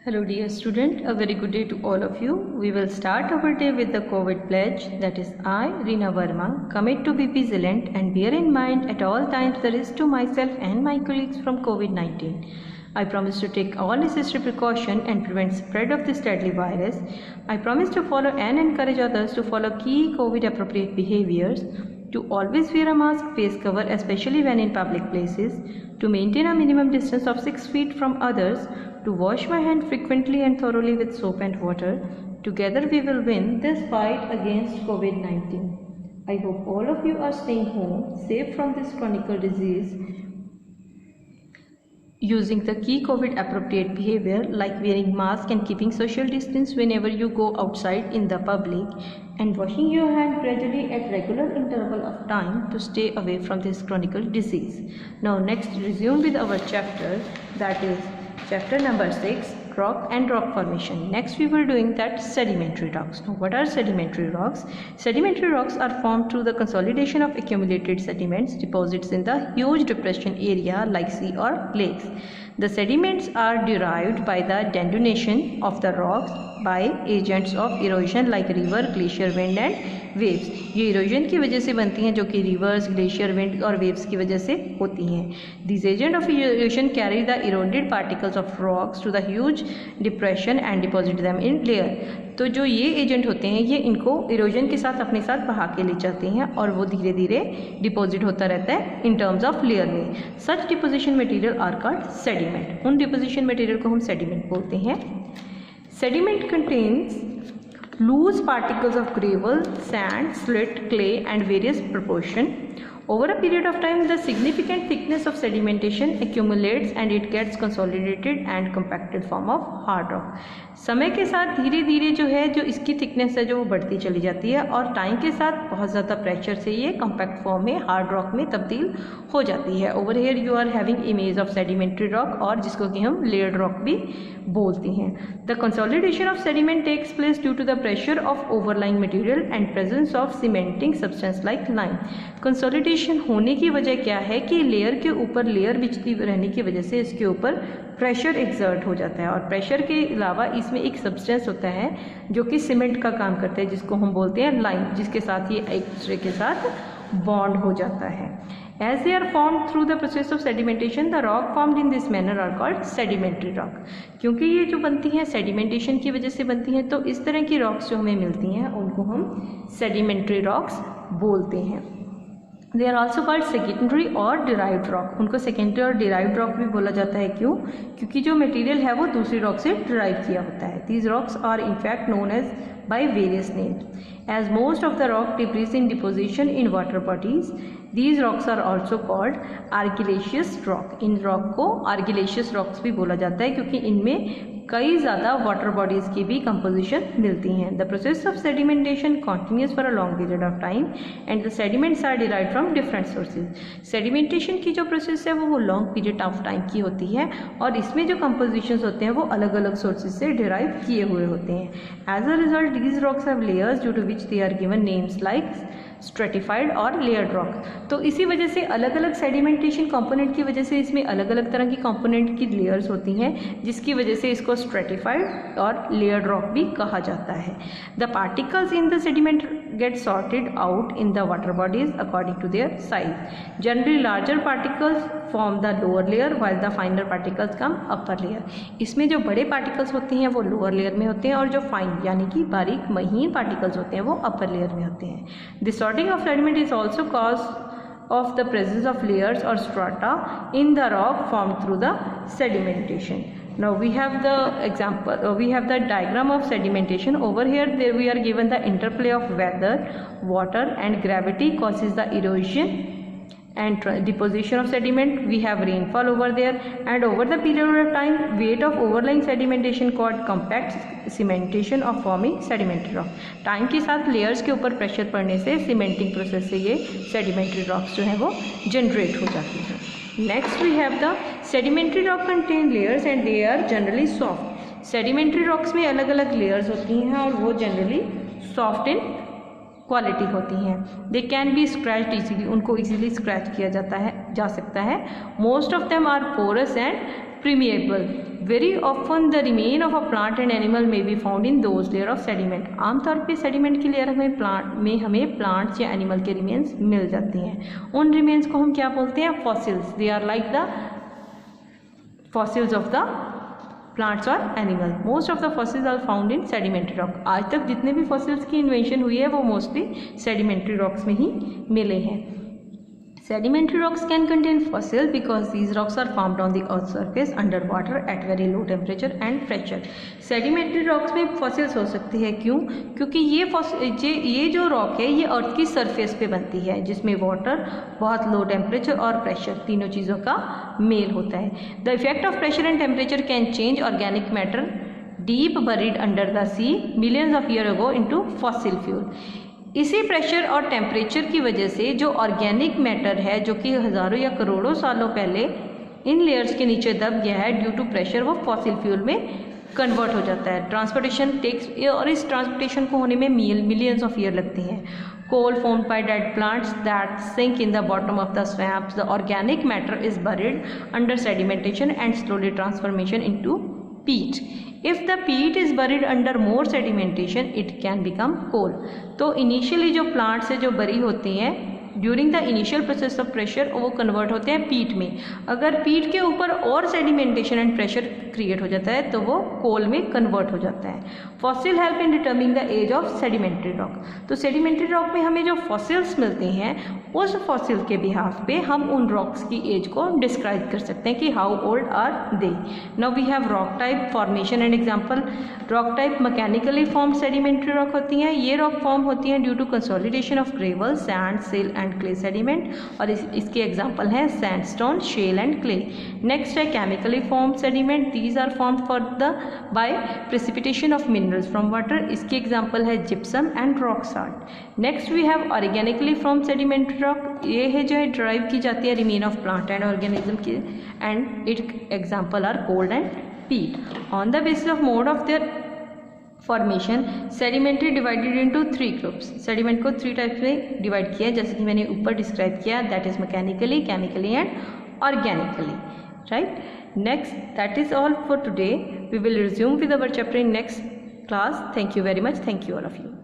Hello dear student, a very good day to all of you. We will start our day with the COVID pledge, that is I, Reena Verma, commit to be vigilant and bear in mind at all times the risk to myself and my colleagues from COVID-19. I promise to take all necessary precaution and prevent spread of this deadly virus. I promise to follow and encourage others to follow key COVID appropriate behaviors, to always wear a mask, face cover, especially when in public places, to maintain a minimum distance of 6 feet from others, to wash my hand frequently and thoroughly with soap and water. Together we will win this fight against COVID-19. I hope all of you are staying home, safe from this chronic disease, using the key COVID appropriate behavior like wearing mask and keeping social distance whenever you go outside in the public, and washing your hand gradually at regular interval of time to stay away from this chronic disease. Now next resume with our chapter, that is chapter number 6, rock and rock formation. Next we were doing that sedimentary rocks. Now what are sedimentary rocks? Sedimentary rocks are formed through the consolidation of accumulated sediments deposits in the huge depression area like sea or lakes. The sediments are derived by the denudation of the rocks by agents of erosion like river, glacier, wind and waves. ये erosion की वजह से बनती हैं, जो कि reverse, glacier, wind और waves की वजह से होती हैं. These agents of erosion carry the eroded particles of rocks to the huge depression and deposit them in layer. तो जो ये एजेंट होते हैं ये इनको इरोजन के साथ अपने साथ बहा के ले जाते हैं और वो धीरे धीरे डिपॉजिट होता रहता है इन टर्म्स ऑफ लेयर में. Such deposition material are called sediment. उन डिपोजिशन मटेरियल को हम सेडिमेंट बोलते हैं. Sediment contains loose particles of gravel, sand, slit, clay and various proportion. Over a period of time, the significant thickness of sedimentation accumulates and it gets consolidated and compacted form of hard rock. समय के साथ धीरे धीरे जो है जो इसकी thickness है जो वो बढ़ती चली जाती है और टाइम के साथ बहुत ज़्यादा प्रेशर से ये कॉम्पैक्ट फॉर्म में हार्ड रॉक में तब्दील हो जाती है. Over here you are having image of sedimentary rock और जिसको कि हम लेयर्ड रॉक भी बोलते हैं. The consolidation of sediment takes place due to the pressure of overlying material and presence of cementing substance like lime. Consolidation होने की वजह क्या है कि लेयर के ऊपर लेयर बिछती रहने की वजह से इसके ऊपर प्रेशर एक्सर्ट हो जाता है और प्रेशर के अलावा इसमें एक सब्सटेंस होता है जो कि सीमेंट का काम करता है जिसको हम बोलते हैं लाइम, जिसके साथ ये एक दूसरे के साथ बॉन्ड हो जाता है. As they are formed through the process of sedimentation, the rock formed in this manner are called sedimentary rock. क्योंकि ये जो बनती हैं सेडिमेंटेशन की वजह से बनती हैं तो इस तरह की रॉक्स जो हमें मिलती हैं उनको हम सेडिमेंट्री रॉक्स बोलते हैं. They are also called secondary और डिराइव्ड रॉक. उनको सेकेंडरी और डिराइव्ड रॉक भी बोला जाता है. क्यों? क्योंकि जो मटेरियल है वो दूसरी रॉक से डिराइव किया होता है. These rocks are in fact known as by various names. As most of the rock debris in deposition in water bodies, these rocks are also called argillaceous rock. In rock को argillaceous rocks भी बोला जाता है क्योंकि इनमें कई ज़्यादा water bodies की भी कंपोजिशन मिलती हैं. The process of sedimentation continues for a long period of time and the sediments are derived from different sources. Sedimentation की जो प्रोसेस है वो लॉन्ग पीरियड ऑफ टाइम की होती है और इसमें जो कंपोजिशंस होते हैं वो अलग अलग सोर्सेज से डिराइव किए हुए होते हैं. As a result these rocks have layers due to which they are given names like stratified और लेयर्ड रॉक. तो इसी वजह से अलग अलग सेडिमेंटेशन कंपोनेंट की वजह से इसमें अलग अलग तरह की कंपोनेंट की लेयर्स होती हैं जिसकी वजह से इसको स्ट्रेटिफाइड और लेयर्ड रॉक भी कहा जाता है. The particles in the sediment get sorted out in the water bodies according to their size. Generally larger particles form the lower layer while the finer particles come upper layer. इसमें जो बड़े particles होते हैं वो lower layer में होते हैं और जो फाइन यानी कि बारीक महीन पार्टिकल्स होते हैं वो अपर लेयर में होते हैं. This sorting of sediment is also cause of the presence of layers or strata in the rock formed through the sedimentation. Now we have the example, we have the diagram of sedimentation. Over here there we are given the interplay of weather, water and gravity causes the erosion and deposition of sediment. We have rainfall over there and over the period of time weight of overlying sedimentation called compact cementation of forming sedimentary rock. Time के साथ layers के ऊपर pressure पड़ने से cementing process से ये sedimentary rocks जो हैं वो जनरेट हो जाती हैं. Next we have the sedimentary rock contain layers and they are generally soft. Sedimentary rocks में अलग अलग लेयर्स होती हैं और वो जनरली सॉफ्ट इन क्वालिटी होती हैं. They can be scratched easily. उनको इजीली स्क्रैच किया जा सकता है. Most of them are porous and permeable. Very often the remain of a plant and animal may be found in those layer of sediment. आमतौर पे sediment की layer हमें plants या animal के remains मिल जाती हैं. उन remains को हम क्या बोलते हैं? Fossils. They are like the fossils of the plants or animal. Most of the fossils are found in sedimentary rock. आज तक जितने भी fossils की invention हुई है वो mostly sedimentary rocks में ही मिले हैं. Sedimentary rocks can contain fossils because these rocks are formed on the earth's surface under water at very low temperature and pressure. Sedimentary rocks में fossils हो सकते हैं. क्यों? क्योंकि ये जो rock है ये अर्थ की सरफेस पे बनती है जिसमें वाटर, बहुत लो टेम्परेचर और प्रेशर तीनों चीज़ों का मेल होता है. The effect of pressure and temperature can change organic matter deep buried under the sea millions of years ago into fossil fuel. इसी प्रेशर और टेम्परेचर की वजह से जो ऑर्गेनिक मैटर है जो कि हज़ारों या करोड़ों सालों पहले इन लेयर्स के नीचे दब गया है, ड्यू टू प्रेशर वो फॉसिल फ्यूल में कन्वर्ट हो जाता है. ट्रांसपोर्टेशन टेक्स, और इस ट्रांसपोर्टेशन को होने में मिलियंस ऑफ ईयर लगती हैं. कोल formed by dead plants that sink in the bottom of the swamps. The organic matter is buried under sedimentation and slowly transformation into peat. If the peat is buried under more sedimentation, it can become coal. तो initially जो plants है जो बरी होती हैं during the initial process of pressure वो convert होते हैं पीट में. अगर पीट के ऊपर और सेडिमेंटेशन एंड प्रेशर क्रिएट हो जाता है तो वो कोल में कन्वर्ट हो जाता है. Fossil help in determining the age of sedimentary rock. तो सेडिमेंट्री रॉक में हमें जो फॉसिल्स मिलते हैं उस फॉसिल के बिहाफ पे हम उन रॉक्स की एज को डिस्क्राइब कर सकते हैं कि how old are they. Now we have rock type, formation and example. Rock type mechanically formed sedimentary rock होती हैं. ये रॉक फॉर्म होती हैं due to consolidation of gravel, sand, silt and clay sediment. और इसके एग्जाम्पल हैं sandstone, shale and clay. Next है chemically formed sediment. These are formed by precipitation of minerals from water. इसकी एग्जाम्पल है gypsum and rock salt. Next we have organically formed sedimentary rock. ये है जो है ड्राइव की जाती है remain of plant and organism की, and it example are coal and peat. On the basis of mode of their formation sedimentary divided into 3 groups. Sediment को 3 types में डिवाइड किया जैसे कि मैंने ऊपर डिस्क्राइब किया, that is mechanically, chemically and organically. Right. Next, that is all for today. We will resume with our chapter in next class. Thank you very much. Thank you all of you.